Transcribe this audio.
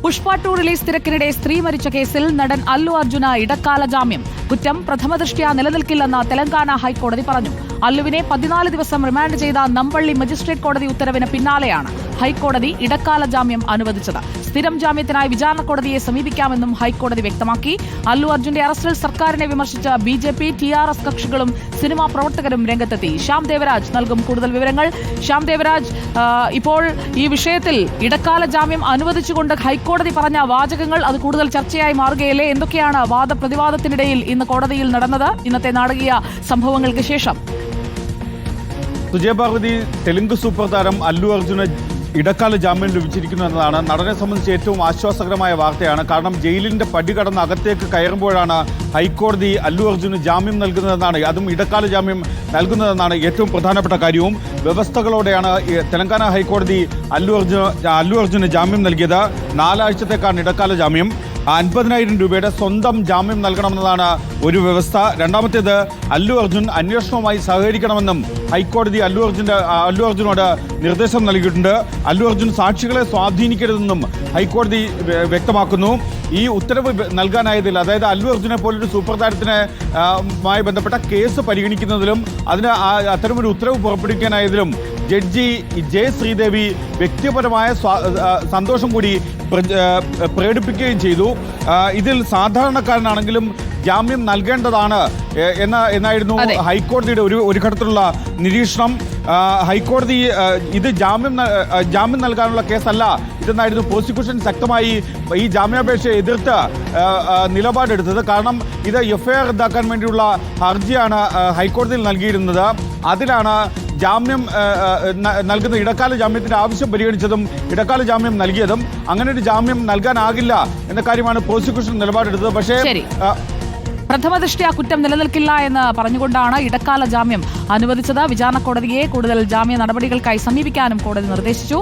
Pushpa 2 release തിരക്കിനിടെ സ്ത്രീ മരിച്ച കേസിൽ നടൻ അല്ലു അർജുന ഇടക്കാല ജാമ്യം. കുറ്റം പ്രഥമദൃഷ്ട്യാ നിലനിൽക്കില്ലെന്ന് തെലങ്കാന ഹൈക്കോടതി പറഞ്ഞു. അല്ലുവിനെ 14 ദിവസം റിമാൻഡ് ചെയ്ത നമ്പള്ളി മജിസ്ട്രേറ്റ് കോടതി ഉത്തരവിന് പിന്നാലെയാണ് ഹൈക്കോടതി ഇടക്കാല ജാമ്യം അനുവദിച്ചത്. സ്ഥിരം ജാമ്യത്തിനായി വിചാരണ കോടതിയെ സമീപിക്കാമെന്നും ഹൈക്കോടതി വ്യക്തമാക്കി. അല്ലു അർജുന്റെ അറസ്റ്റിൽ സർക്കാരിനെ വിമർശിച്ച BJP, TRS കക്ഷികളും സിനിമാ പ്രവർത്തകരും രംഗത്തെത്തി. ശ്യാം ദേവരാജ് നൽകും കൂടുതൽ വിവരങ്ങൾ. ശ്യാം ദേവരാജ്, ഇപ്പോൾ ഈ വിഷയത്തിൽ ഇടക്കാല ജാമ്യം അനുവദിച്ചുകൊണ്ട് ഹൈക്കോടതി പറഞ്ഞ വാചകങ്ങൾ അത് കൂടുതൽ ചർച്ചയായി മാറുകയല്ലേ? എന്തൊക്കെയാണ് വാദപ്രതിവാദത്തിനിടയിൽ ഇന്ന് കോടതിയിൽ നടന്നത് ഇന്നത്തെ നാടകീയ സംഭവങ്ങൾക്ക് ശേഷം? സുജയപാർവതി, തെലുങ്ക് സൂപ്പർ താരം അല്ലു അർജുന ഇടക്കാല ജാമ്യം ലഭിച്ചിരിക്കുന്നു എന്നതാണ് നടനെ സംബന്ധിച്ച് ഏറ്റവും ആശ്വാസകരമായ വാർത്തയാണ്. കാരണം ജയിലിന്റെ പടി കടന്ന് അകത്തേക്ക് കയറുമ്പോഴാണ് ഹൈക്കോടതി അല്ലു അർജുന് ജാമ്യം നൽകുന്നതെന്നാണ്, അതും ഇടക്കാല ജാമ്യം നൽകുന്നതെന്നാണ് ഏറ്റവും പ്രധാനപ്പെട്ട കാര്യവും. വ്യവസ്ഥകളോടെയാണ് തെലങ്കാന ഹൈക്കോടതി അല്ലു അർജുന് ജാമ്യം നൽകിയത്. 4 ആഴ്ചത്തേക്കാണ് ഇടക്കാല ജാമ്യം. 50,000 രൂപയുടെ സ്വന്തം ജാമ്യം നൽകണമെന്നതാണ് ഒരു വ്യവസ്ഥ. രണ്ടാമത്തേത്, അല്ലു അർജുൻ അന്വേഷണവുമായി സഹകരിക്കണമെന്നും ഹൈക്കോടതി അല്ലു അർജുനോട് നിർദ്ദേശം നൽകിയിട്ടുണ്ട്. അല്ലു അർജുൻ സാക്ഷികളെ സ്വാധീനിക്കരുതെന്നും ഹൈക്കോടതി വ്യക്തമാക്കുന്നു. ഈ ഉത്തരവ് നൽകാനായതിൽ, അതായത് അല്ലു അർജുനെ പോലൊരു സൂപ്പർ താരത്തിനുമായി ബന്ധപ്പെട്ട കേസ് പരിഗണിക്കുന്നതിലും അത്തരമൊരു ഉത്തരവ് പുറപ്പെടുവിക്കാനായതിലും ജഡ്ജി ജെ ശ്രീദേവി വ്യക്തിപരമായ സന്തോഷം കൂടി പ്രകടിപ്പിക്കുകയും ചെയ്തു. ഇതിൽ സാധാരണക്കാരനാണെങ്കിലും ജാമ്യം നൽകേണ്ടതാണ് എന്നായിരുന്നു ഹൈക്കോടതിയുടെ ഒരു ഘട്ടത്തിലുള്ള നിരീക്ഷണം. ഹൈക്കോടതി ഇത് ജാമ്യം നൽകാനുള്ള കേസല്ല ഇതെന്നായിരുന്നു പ്രോസിക്യൂഷൻ ശക്തമായി ഈ ജാമ്യാപേക്ഷയെ എതിർത്ത് നിലപാടെടുത്തത്. കാരണം ഇത് FIR റദ്ദാക്കാൻ വേണ്ടിയുള്ള ഹർജിയാണ് ഹൈക്കോടതിയിൽ നൽകിയിരുന്നത്. അതിലാണ് ജാമ്യം നൽകുന്ന ഇടക്കാല ജാമ്യത്തിന്റെ ആവശ്യം പരിഗണിച്ചതും ഇടക്കാല ജാമ്യം നൽകിയതും. അങ്ങനെ ഒരു ജാമ്യം നൽകാനാകില്ല എന്ന കാര്യമാണ് പ്രോസിക്യൂഷൻ നിലപാടെടുത്തത്. പക്ഷേ പ്രഥമദൃഷ്ട്യാ കുറ്റം നിലനിൽക്കില്ല എന്ന് പറഞ്ഞുകൊണ്ടാണ് ഇടക്കാല ജാമ്യം അനുവദിച്ചത്. വിചാരണ കോടതിയെ കൂടുതൽ ജാമ്യ നടപടികൾക്കായി സമീപിക്കാനും കോടതി നിർദ്ദേശിച്ചു.